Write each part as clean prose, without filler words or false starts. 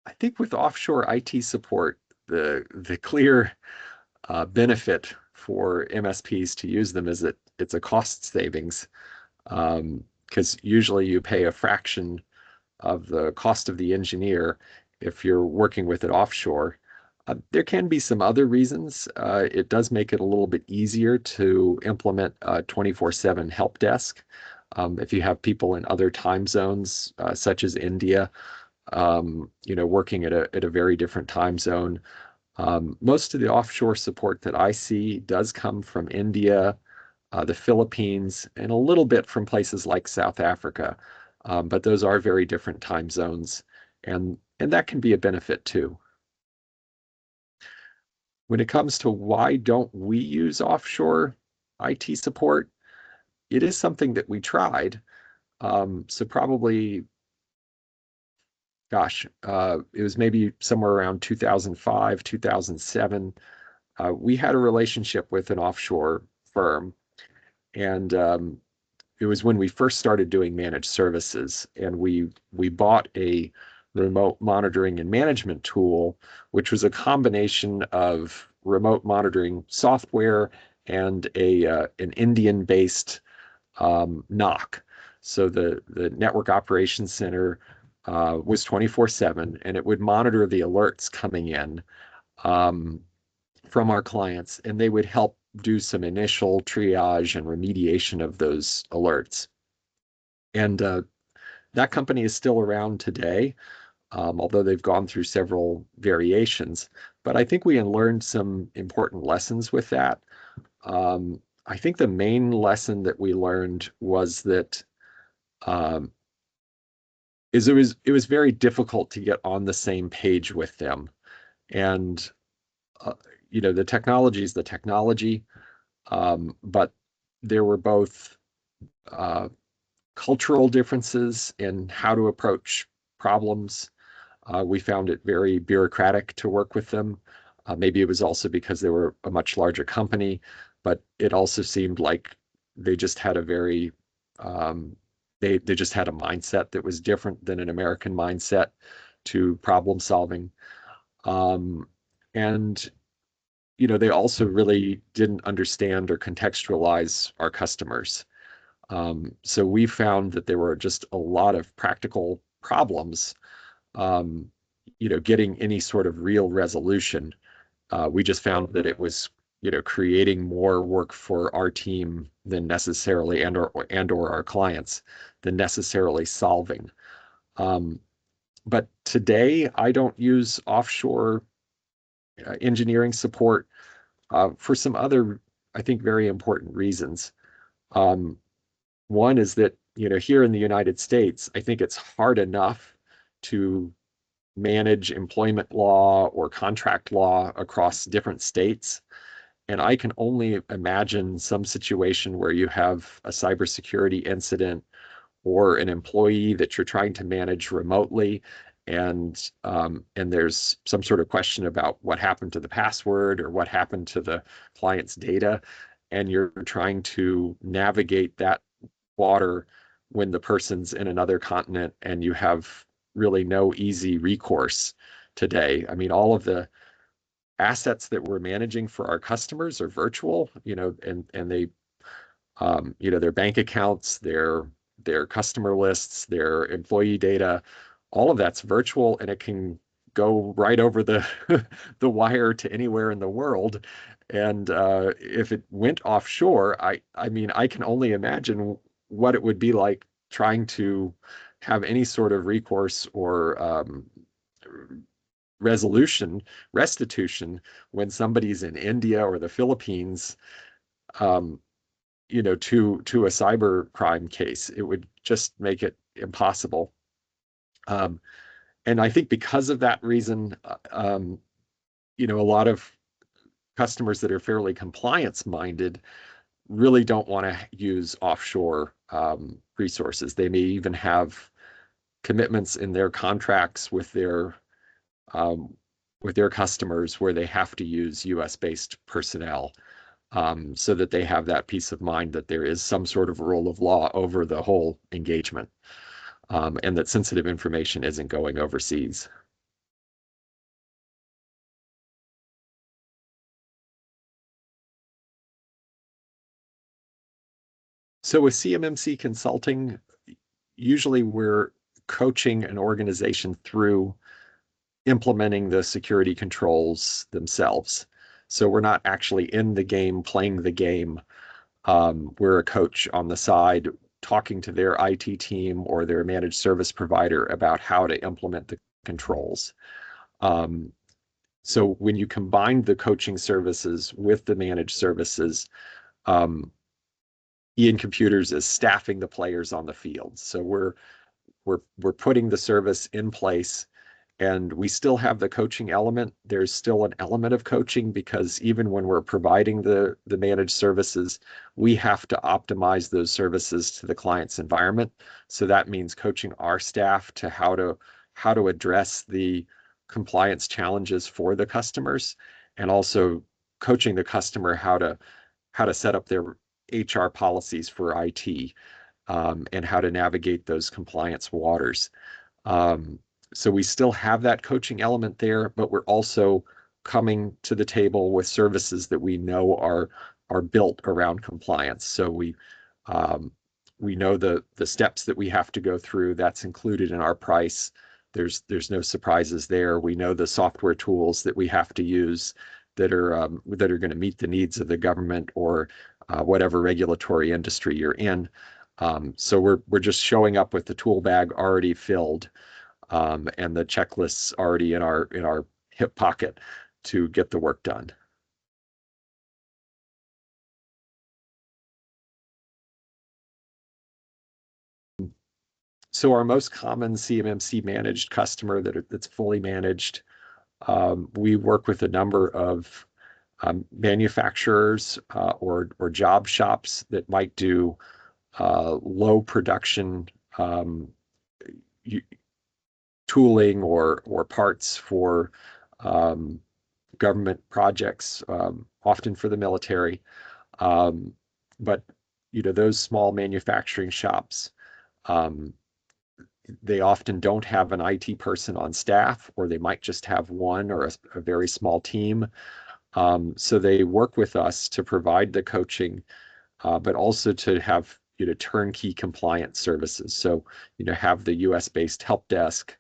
I think with offshore IT support, the clear benefit for MSPs to use them is that it's a cost savings, because usually you pay a fraction of the cost of the engineer if you're working with it offshore. There can be some other reasons. It does make it a little bit easier to implement a 24/7 help desk. If you have people in other time zones, such as India, working at a very different time zone. Most of the offshore support that I see does come from India, the Philippines, and a little bit from places like South Africa. But those are very different time zones, and that can be a benefit too. When it comes to why don't we use offshore IT support, it is something that we tried. So probably, gosh, it was maybe somewhere around 2005, 2007. We had a relationship with an offshore firm, and it was when we first started doing managed services, and we bought a remote monitoring and management tool, which was a combination of remote monitoring software and a an Indian-based NOC. So the Network Operations Center was 24/7, and it would monitor the alerts coming in um, from our clients, and they would help do some initial triage and remediation of those alerts. And that company is still around today, although they've gone through several variations. But I think we learned some important lessons with that. I think the main lesson that we learned was that um, it was very difficult to get on the same page with them. And uh, the technology is the technology, but there were both uh, cultural differences in how to approach problems. We found it very bureaucratic to work with them. Maybe it was also because they were a much larger company, but it also seemed like they just had a very they just had a mindset that was different than an American mindset to problem solving. Um, and they also really didn't understand or contextualize our customers. So we found that there were just a lot of practical problems, um, getting any sort of real resolution. We just found that it was, creating more work for our team than necessarily, and or our clients than necessarily solving. Um, but today, I don't use offshore engineering support for some other, I think, very important reasons. Um, One is that, here in the United States, I think it's hard enough to manage employment law or contract law across different states. And I can only imagine some situation where you have a cybersecurity incident or an employee that you're trying to manage remotely, and there's some sort of question about what happened to the password or what happened to the client's data, and you're trying to navigate that water when the person's in another continent and you have really no easy recourse today. I mean, all of the assets that we're managing for our customers are virtual, and they, their bank accounts, their customer lists, their employee data, all of that's virtual, and it can go right over the the wire to anywhere in the world. And if it went offshore, I mean, I can only imagine what it would be like trying to have any sort of recourse or resolution, restitution when somebody's in India or the Philippines, um, to a cyber crime case. It would just make it impossible. Um, and I think because of that reason, a lot of customers that are fairly compliance minded really don't want to use offshore resources. They may even have commitments in their contracts um, with their customers where they have to use U.S. based personnel, so that they have that peace of mind that there is some sort of rule of law over the whole engagement, and that sensitive information isn't going overseas. So with CMMC consulting, usually we're coaching an organization through implementing the security controls themselves. So we're not actually in the game playing the game. We're a coach on the side talking to their IT team or their managed service provider about how to implement the controls. Um, so when you combine the coaching services with the managed services, um, Ian Computers is staffing the players on the field. So we're putting the service in place, and we still have the coaching element. There's still an element of coaching because even when we're providing the managed services, we have to optimize those services to the client's environment. So that means coaching our staff to how to address the compliance challenges for the customers, and also coaching the customer how to set up their HR policies for IT, and how to navigate those compliance waters. Um, so we still have that coaching element there, but we're also coming to the table with services that we know are built around compliance. So um, we know the steps that we have to go through. That's included in our price. There's no surprises there. We know the software tools that we have to use that are going to meet the needs of the government or whatever regulatory industry you're in. So we're just showing up with the tool bag already filled, and the checklists already in our hip pocket to get the work done. So our most common CMMC managed customer that's fully managed, we work with a number of manufacturers or job shops that might do low production um, tooling or parts for um, government projects, often for the military. Um, but those small manufacturing shops, um, they often don't have an IT person on staff, or they might just have one or a very small team. So they work with us to provide the coaching, but also to have turnkey compliance services. So have the U.S. based help desk,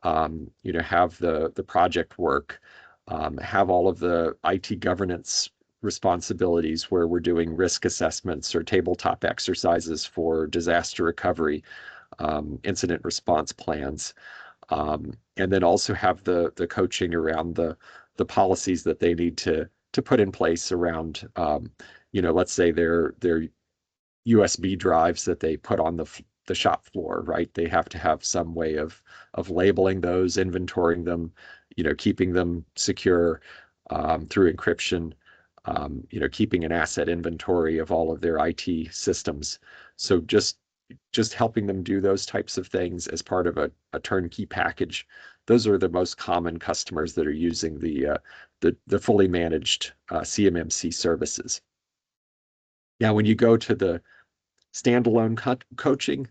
have the project work, have all of the IT governance responsibilities where we're doing risk assessments or tabletop exercises for disaster recovery, incident response plans, and then also have the coaching around the policies that they need to put in place around, let's say their USB drives that they put on the shop floor, right? They have to have some way of labeling those, inventorying them, keeping them secure through encryption, keeping an asset inventory of all of their IT systems. So just helping them do those types of things as part of a turnkey package. Those are the most common customers that are using the fully managed CMMC services. Now, when you go to the standalone coaching,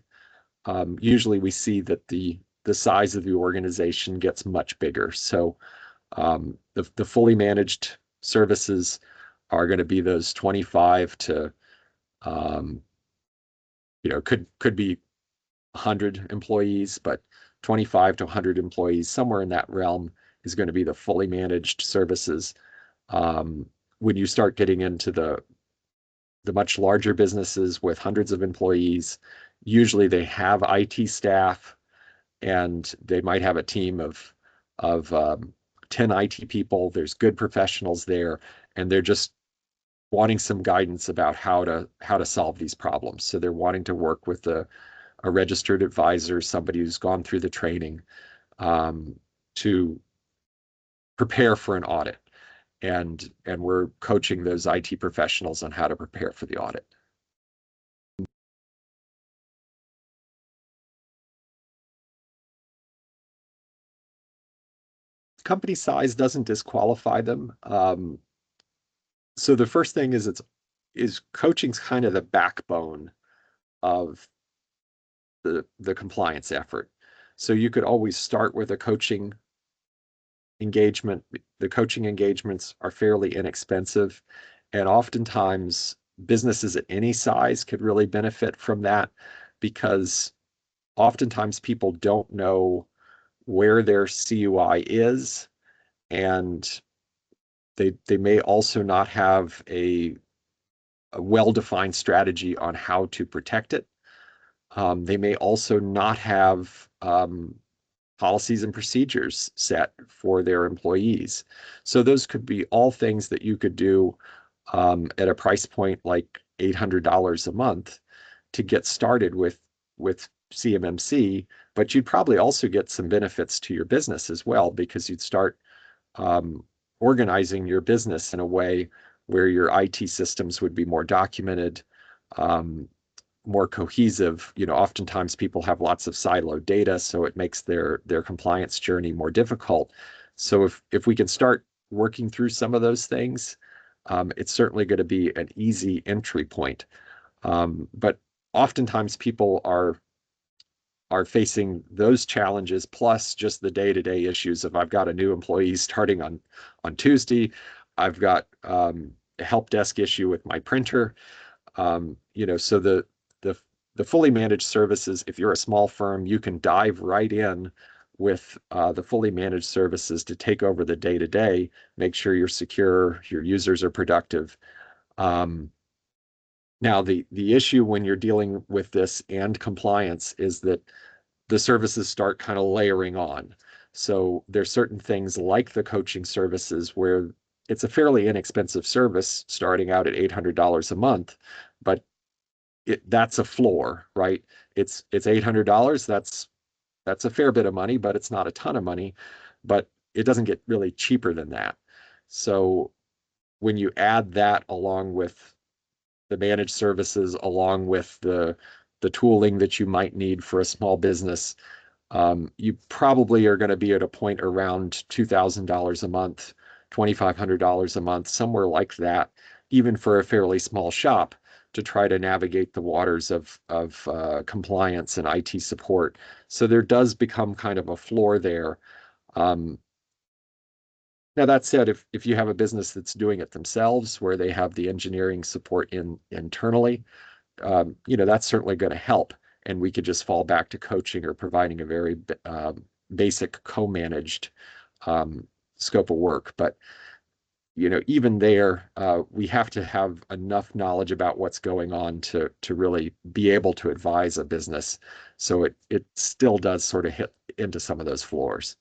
usually we see that the size of the organization gets much bigger. So the fully managed services are going to be those 25 to um, could be 100 employees, but 25 to 100 employees, somewhere in that realm, is going to be the fully managed services. Um, when you start getting into the much larger businesses with hundreds of employees, usually they have IT staff, and they might have a team of 10 IT people. There's good professionals there, and they're just wanting some guidance about how to solve these problems. So they're wanting to work with a registered advisor, somebody who's gone through the training, to prepare for an audit. And we're coaching those IT professionals on how to prepare for the audit. Company size doesn't disqualify them. So the first thing is coaching's kind of the backbone of the compliance effort. So you could always start with a coaching engagement. The coaching engagements are fairly inexpensive, and oftentimes businesses at any size could really benefit from that, because oftentimes people don't know where their CUI is, and they may also not have a well-defined strategy on how to protect it. They may also not have policies and procedures set for their employees. So those could be all things that you could do at a price point like $800 a month to get started with CMMC, but you'd probably also get some benefits to your business as well, because you'd start um, organizing your business in a way where your IT systems would be more documented, um, more cohesive. Oftentimes people have lots of siloed data, so it makes their compliance journey more difficult. So if we can start working through some of those things, it's certainly going to be an easy entry point. But oftentimes people are facing those challenges, plus just the day-to-day issues of, I've got a new employee starting on Tuesday. I've got a help desk issue with my printer. So the the fully managed services, if you're a small firm, you can dive right in with the fully managed services to take over the day-to-day, make sure you're secure, your users are productive. Um, Now, the issue when you're dealing with this and compliance is that the services start kind of layering on. So there's certain things like the coaching services where it's a fairly inexpensive service starting out at $800 a month, but that's a floor, right? It's $800. That's a fair bit of money, but it's not a ton of money. But it doesn't get really cheaper than that. So when you add that along with the managed services, along with the tooling that you might need for a small business, you probably are going to be at a point around $2,000 a month, $2,500 a month, somewhere like that, even for a fairly small shop, to try to navigate the waters of compliance and IT support. So there does become kind of a floor there. Um, Now that said, if you have a business that's doing it themselves, where they have the engineering support internally, that's certainly going to help. And we could just fall back to coaching or providing a very basic co-managed um, scope of work. But even there, we have to have enough knowledge about what's going on to really be able to advise a business. So it still does sort of hit into some of those floors.